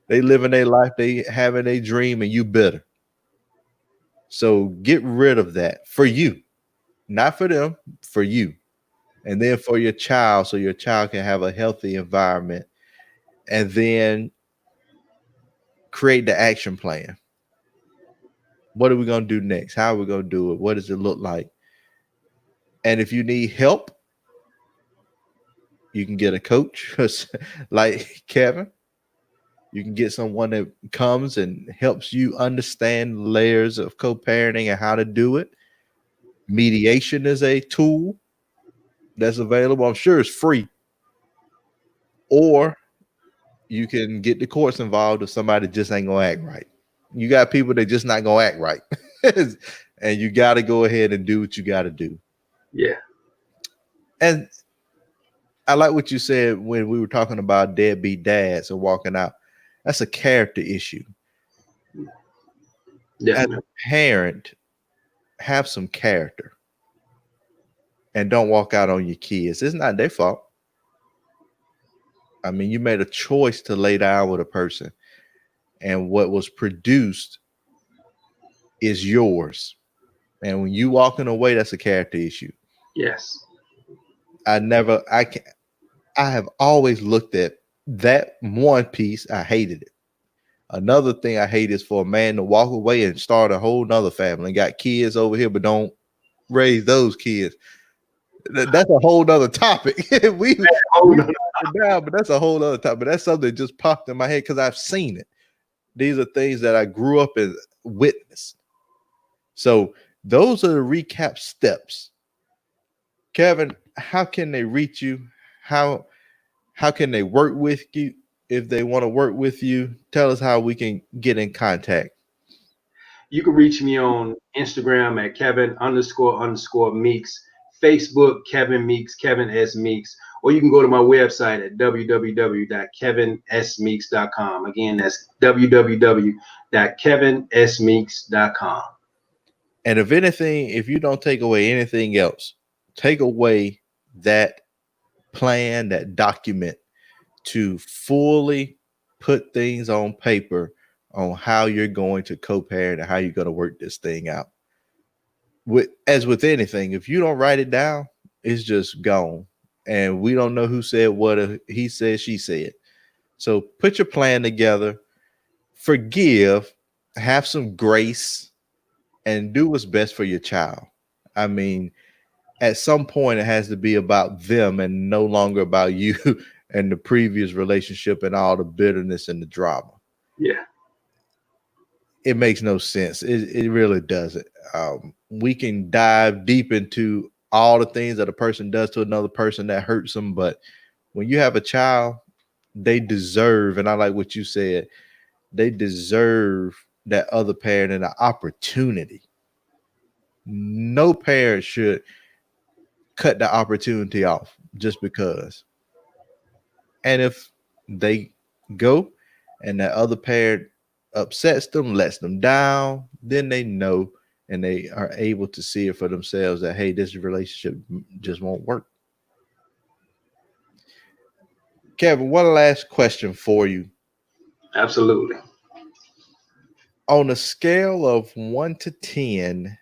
They living their life, they having a dream, and you bitter. So get rid of that for you, not for them, for you. And then for your child, so your child can have a healthy environment. And then create the action plan. What are we going to do next? How are we going to do it? What does it look like? And if you need help, you can get a coach like Kevin. You can get someone that comes and helps you understand layers of co-parenting and how to do it. Mediation is a tool that's available. I'm sure it's free. Or you can get the courts involved if somebody just ain't gonna act right. You got people that just not gonna act right. And you got to go ahead and do what you got to do. Yeah. And I like what you said when we were talking about deadbeat dads and walking out. That's a character issue. As Definitely. a parent, have some character and don't walk out on your kids. It's not their fault. I mean, you made a choice to lay down with a person. and what was produced is yours. And when you walking away, that's a character issue. Yes. I have always looked at that one piece. I hated it. Another thing I hate is for a man to walk away and start a whole nother family. Got kids over here, but don't raise those kids. That's a whole nother topic. we Hold on. talk it down, but that's a whole other topic. But that's something that just popped in my head because I've seen it. These are things that I grew up and witnessed. So those are the recap steps. Kevin, how can they reach you? How can they work with you if they want to work with you? Tell us how we can get in contact. You can reach me on Instagram at Kevin__Meeks, Facebook Kevin Meeks, Kevin S. Meeks, or you can go to my website at www.kevinsmeeks.com. Again, that's www.kevinsmeeks.com. And if anything, if you don't take away anything else, take away that plan, that document to fully put things on paper on how you're going to co-parent and how you're going to work this thing out. As with anything, if you don't write it down, it's just gone. And we don't know who said what, he said, she said. So put your plan together, forgive, have some grace, and do what's best for your child. I mean, at some point, it has to be about them and no longer about you and the previous relationship and all the bitterness and the drama. Yeah. It makes no sense. It really doesn't. We can dive deep into all the things that a person does to another person that hurts them. But when you have a child, they deserve, and I like what you said, they deserve that other parent and an opportunity. No parent should cut the opportunity off just because. And if they go and that other parent upsets them, lets them down, then they know and they are able to see it for themselves that, hey, this relationship just won't work. Kevin, one last question for you. Absolutely. On a scale of 1 to 10,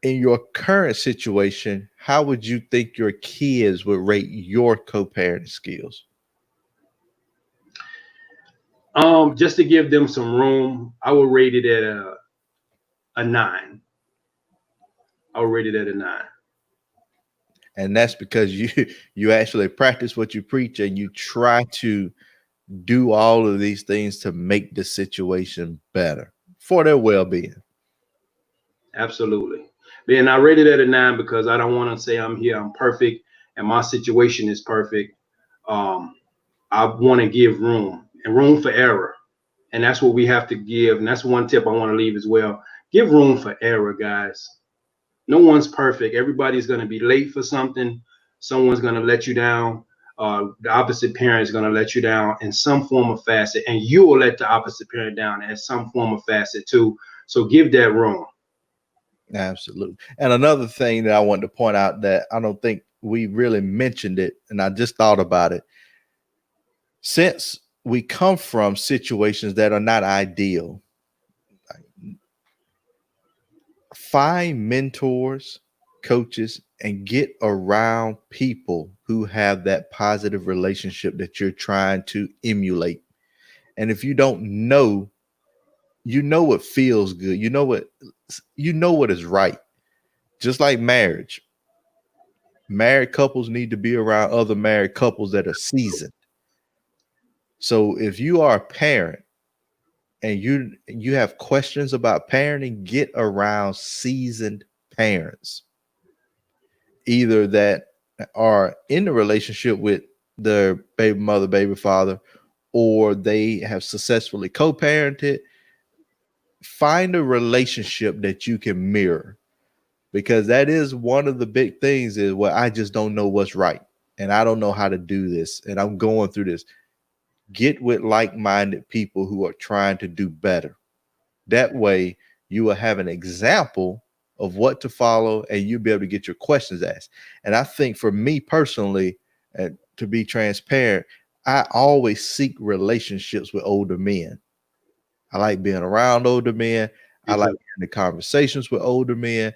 in your current situation, how would you think your kids would rate your co-parenting skills? Just to give them some room, I would rate it at a 9. I would rate it at a 9. And that's because you actually practice what you preach and you try to do all of these things to make the situation better for their well-being. Absolutely. Then I rated it at a 9 because I don't want to say I'm perfect, and my situation is perfect. I want to give room for error. And that's what we have to give. And that's one tip I want to leave as well. Give room for error, guys. No one's perfect. Everybody's going to be late for something. Someone's going to let you down. The opposite parent is going to let you down in some form of facet, and you will let the opposite parent down in some form of facet too. So give that room. Absolutely. And another thing that I wanted to point out that I don't think we really mentioned it, and I just thought about it. Since we come from situations that are not ideal, find mentors, coaches, and get around people who have that positive relationship that you're trying to emulate. And if you don't know, you know what feels good. You know what is right. Just like marriage. Married couples need to be around other married couples that are seasoned. So if you are a parent and you have questions about parenting, get around seasoned parents, either that are in the relationship with their baby mother, baby father, or they have successfully co-parented. Find a relationship that you can mirror, because that is one of the big things is, well, I just don't know what's right and I don't know how to do this and I'm going through this. Get with like-minded people who are trying to do better. That way you will have an example of what to follow and you'll be able to get your questions asked. And I think for me personally, and to be transparent, I always seek relationships with older men. I like being around older men. I Me like too. having the conversations with older men,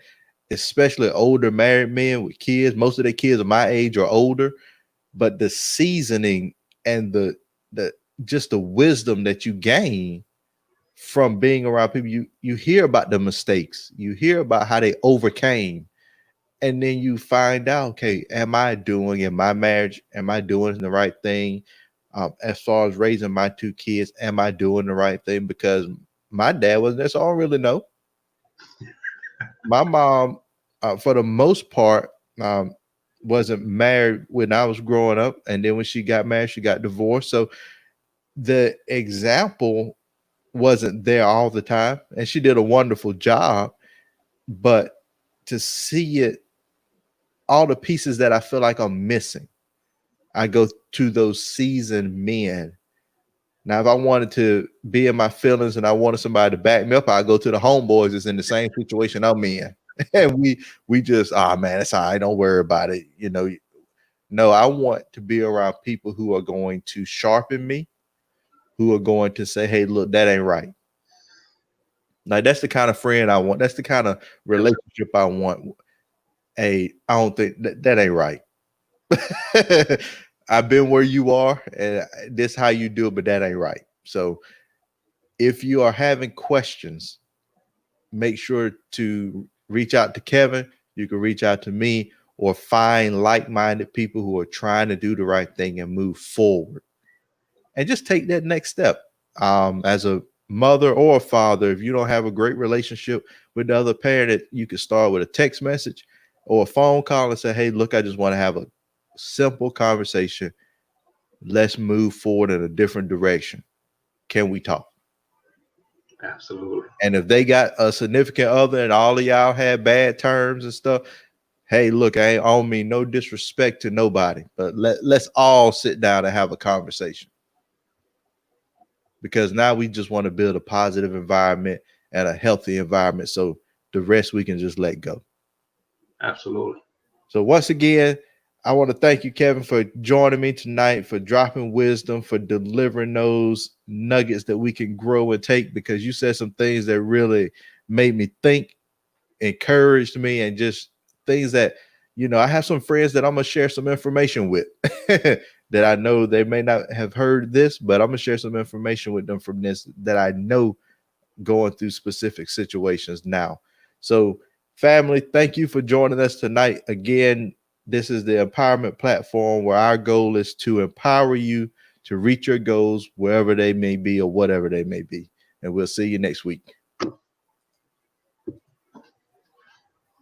especially older married men with kids. Most of their kids are my age or older, but the seasoning and the just the wisdom that you gain from being around people, you hear about the mistakes, you hear about how they overcame, and then you find out, okay, am I doing in my marriage, am I doing the right thing? As far as raising my two kids, am I doing the right thing? Because my dad wasn't there, so I don't really know. My mom, for the most part, um, wasn't married when I was growing up, and then when she got married, she got divorced. So the example wasn't there all the time, and she did a wonderful job. But to see it, all the pieces that I feel like I'm missing, I go to those seasoned men. Now, if I wanted to be in my feelings and I wanted somebody to back me up, I go to the homeboys that's in the same situation I'm in. And we just, ah, man, that's all right. Don't worry about it. You know, no, I want to be around people who are going to sharpen me, who are going to say, hey, look, that ain't right. Like, that's the kind of friend I want. That's the kind of relationship I want. Hey, I don't think that ain't right. I've been where you are, and this how you do it, but that ain't right. So if you are having questions, make sure to reach out to Kevin. You can reach out to me or find like-minded people who are trying to do the right thing and move forward. And just take that next step. As a mother or a father, if you don't have a great relationship with the other parent, you can start with a text message or a phone call and say, hey, look, I just want to have a simple conversation. Let's move forward in a different direction. Can we talk? Absolutely. And if they got a significant other and all of y'all had bad terms and stuff, hey, look, I don't mean no disrespect to nobody, but let's all sit down and have a conversation. Because now we just want to build a positive environment and a healthy environment. So the rest we can just let go. Absolutely. So once again, I want to thank you, Kevin, for joining me tonight, for dropping wisdom, for delivering those nuggets that we can grow and take, because you said some things that really made me think, encouraged me, and just things that, I have some friends that I'm going to share some information with that I know they may not have heard this, but I'm going to share some information with them from this that I know going through specific situations now. So, family, thank you for joining us tonight. Again, this is the empowerment platform where our goal is to empower you to reach your goals wherever they may be or whatever they may be. And we'll see you next week.